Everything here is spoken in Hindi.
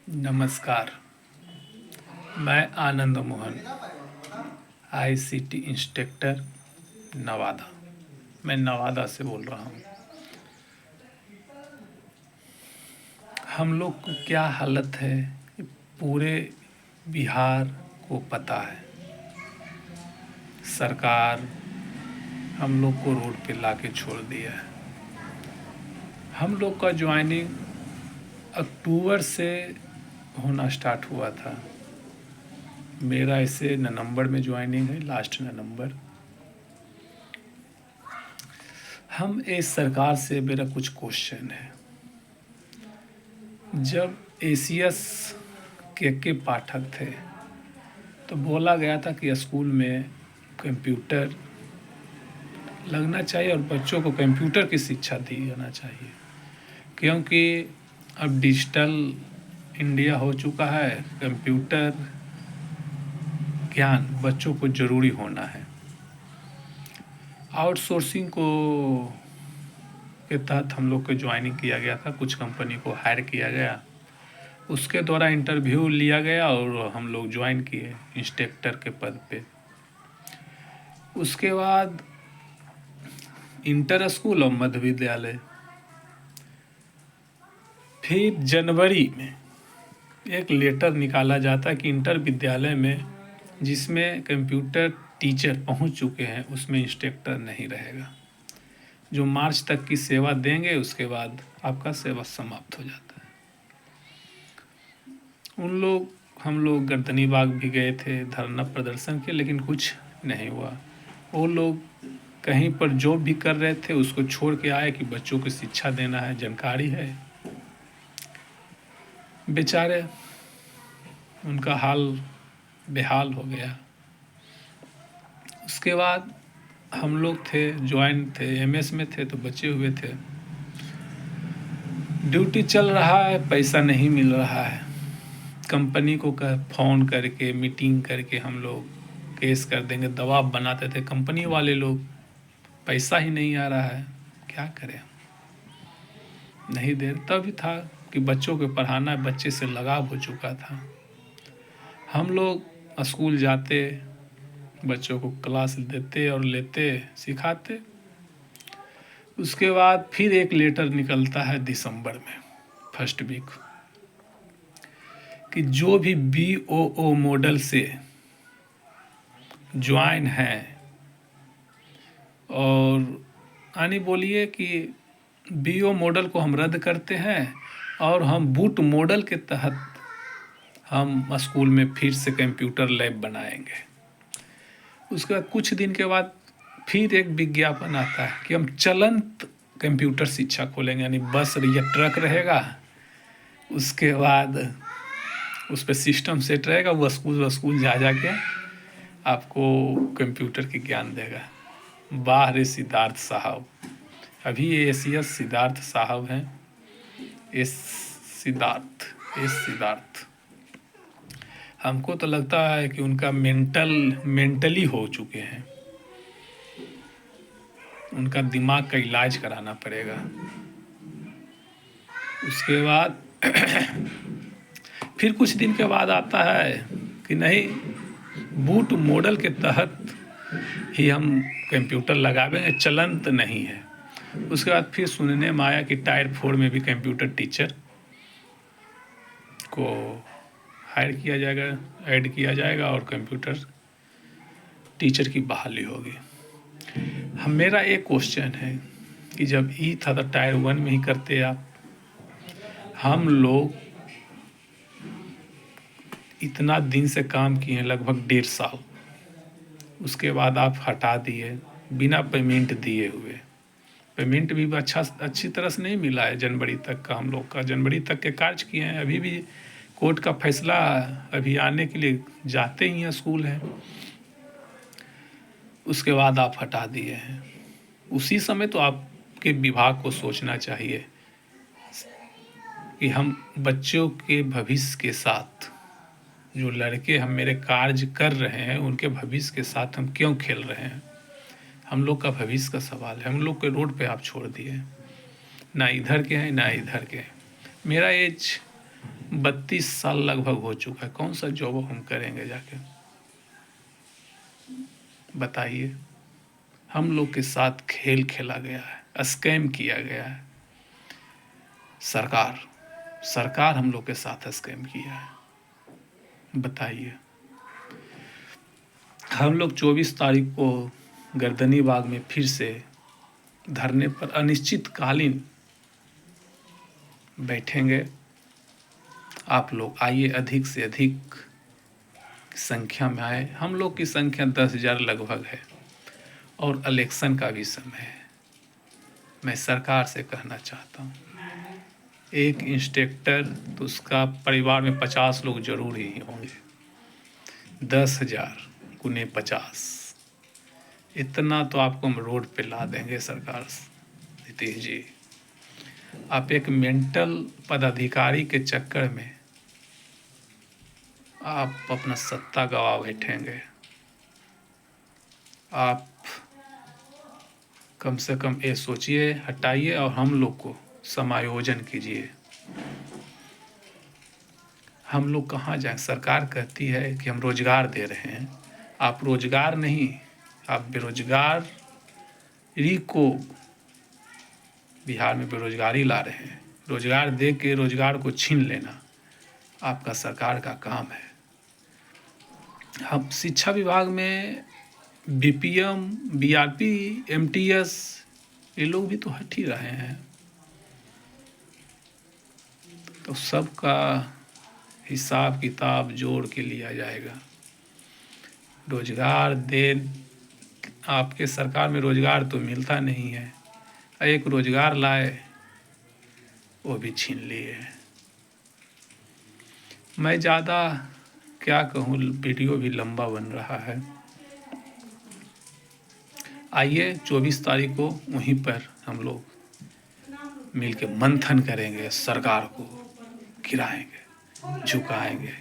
नमस्कार। मैं आनंद मोहन, आईसीटी इंस्ट्रक्टर नवादा। मैं नवादा से बोल रहा हूँ। हम लोग को क्या हालत है ये पूरे बिहार को पता है। सरकार हम लोग को रोड पे लाके छोड़ दिया है। हम लोग का ज्वाइनिंग अक्टूबर से होना स्टार्ट हुआ था। मेरा इसे नवंबर में ज्वाइनिंग है, लास्ट नवंबर। हम इस सरकार से मेरा कुछ क्वेश्चन है। जब एसीएस के पाठक थे तो बोला गया था कि स्कूल में कंप्यूटर लगना चाहिए और बच्चों को कंप्यूटर की शिक्षा दी जाना चाहिए, क्योंकि अब डिजिटल इंडिया हो चुका है। कंप्यूटर ज्ञान बच्चों को ज़रूरी होना है। आउटसोर्सिंग को के तहत हम लोग को ज्वाइनिंग किया गया था। कुछ कंपनी को हायर किया गया, उसके द्वारा इंटरव्यू लिया गया और हम लोग ज्वाइन किए इंस्ट्रक्टर के पद पे। उसके बाद इंटर स्कूल और मध्य विद्यालय। फिर जनवरी में एक लेटर निकाला जाता है कि इंटर विद्यालय में जिसमें कंप्यूटर टीचर पहुंच चुके हैं उसमें इंस्ट्रक्टर नहीं रहेगा। जो मार्च तक की सेवा देंगे उसके बाद आपका सेवा समाप्त हो जाता है। हम लोग गर्दनी बाग भी गए थे धरना प्रदर्शन के, लेकिन कुछ नहीं हुआ। वो लोग कहीं पर जो भी कर रहे थे उसको छोड़ के आए कि बच्चों को शिक्षा देना है, जानकारी है। बेचारे उनका हाल बेहाल हो गया। उसके बाद हम लोग थे, ज्वाइन थे, एमएस में थे तो बचे हुए थे। ड्यूटी चल रहा है, पैसा नहीं मिल रहा है। कंपनी को फ़ोन करके मीटिंग करके हम लोग केस कर देंगे, दबाव बनाते थे कंपनी वाले लोग। पैसा ही नहीं आ रहा है, क्या करें। नहीं दे तभी था कि बच्चों को पढ़ाना, बच्चे से लगाव हो चुका था। हम लोग स्कूल जाते, बच्चों को क्लास देते और लेते, सिखाते। उसके बाद फिर एक लेटर निकलता है दिसंबर में, फर्स्ट वीक, कि जो भी बीओओ मॉडल से ज्वाइन है और यानी बोलिए कि बीओ मॉडल को हम रद्द करते हैं और हम बूट मॉडल के तहत हम स्कूल में फिर से कंप्यूटर लैब बनाएंगे। उसके बाद कुछ दिन के बाद फिर एक विज्ञापन आता है कि हम चलंत कंप्यूटर शिक्षा खोलेंगे, यानी बस या ट्रक रहेगा, उसके बाद उस पर सिस्टम सेट रहेगा, वो स्कूल जा के आपको कंप्यूटर की ज्ञान देगा। वाह रे सिद्धार्थ साहब। अभी ये एसीएस सिद्धार्थ साहब हैं। एस सिद्धार्थ हमको तो लगता है कि उनका मेंटली हो चुके हैं। उनका दिमाग का इलाज कराना पड़ेगा। उसके बाद फिर कुछ दिन के बाद आता है कि नहीं, बूट मॉडल के तहत ही हम कंप्यूटर लगावेंगे, चलंत नहीं है। उसके बाद फिर सुनने में आया कि टायर 4 में भी कंप्यूटर टीचर को हायर किया जाएगा, ऐड किया जाएगा और कंप्यूटर टीचर की बहाली होगी। मेरा एक क्वेश्चन है कि जब ई था तो टायर 1 में ही करते आप। हम लोग इतना दिन से काम किए हैं, लगभग 1.5 साल। उसके बाद आप हटा दिए बिना पेमेंट दिए हुए। पेमेंट भी अच्छी तरह से नहीं मिला है। जनवरी तक का हम लोग का, जनवरी तक के कार्य किए हैं। अभी भी कोर्ट का फैसला अभी आने के लिए जाते ही हैं, स्कूल हैं। उसके बाद आप हटा दिए हैं। उसी समय तो आपके विभाग को सोचना चाहिए कि हम बच्चों के भविष्य के साथ, जो लड़के हम मेरे कार्य कर रहे हैं उनके भविष्य के साथ हम क्यों खेल रहे हैं। हम लोग का भविष्य का सवाल है। हम लोग के रोड पे आप छोड़ दिए, ना इधर के हैं ना इधर के हैं। मेरा एज 32 साल लगभग हो चुका है, कौन सा जॉब हम करेंगे जाके, बताइए। हम लोग के साथ खेल खेला गया है, स्कैम किया गया है। सरकार हम लोग के साथ स्कैम किया है, बताइए। हम लोग 24 तारीख को गर्दनी बाग में फिर से धरने पर अनिश्चितकालीन बैठेंगे। आप लोग आइए, अधिक से अधिक संख्या में आए। हम लोग की संख्या 10,000 लगभग है और इलेक्शन का भी समय है। मैं सरकार से कहना चाहता हूँ, एक इंस्पेक्टर तो उसका परिवार में 50 लोग जरूर ही होंगे। 10,000 गुने 50, इतना तो आपको हम रोड पे ला देंगे सरकार। नीतीश जी, आप एक मेंटल पदाधिकारी के चक्कर में आप अपना सत्ता गवा बैठेंगे। आप कम से कम ये सोचिए, हटाइए और हम लोग को समायोजन कीजिए। हम लोग कहाँ जाएं? सरकार कहती है कि हम रोजगार दे रहे हैं, आप रोजगार नहीं, आप बेरोजगारी को, बिहार में बेरोजगारी ला रहे हैं। रोजगार दे के रोजगार को छीन लेना आपका सरकार का काम है। हम शिक्षा विभाग में बीपीएम, बीआरपी, एमटीएस, ये लोग भी तो हट ही रहे हैं। तो सबका हिसाब किताब जोड़ के लिया जाएगा। रोजगार दे, आपके सरकार में रोजगार तो मिलता नहीं है, एक रोजगार लाए वो भी छीन लिए। मैं ज़्यादा क्या कहूँ, वीडियो भी लंबा बन रहा है। आइए 24 तारीख को वहीं पर हम लोग मिल के मंथन करेंगे, सरकार को गिराएंगे, झुकाएंगे।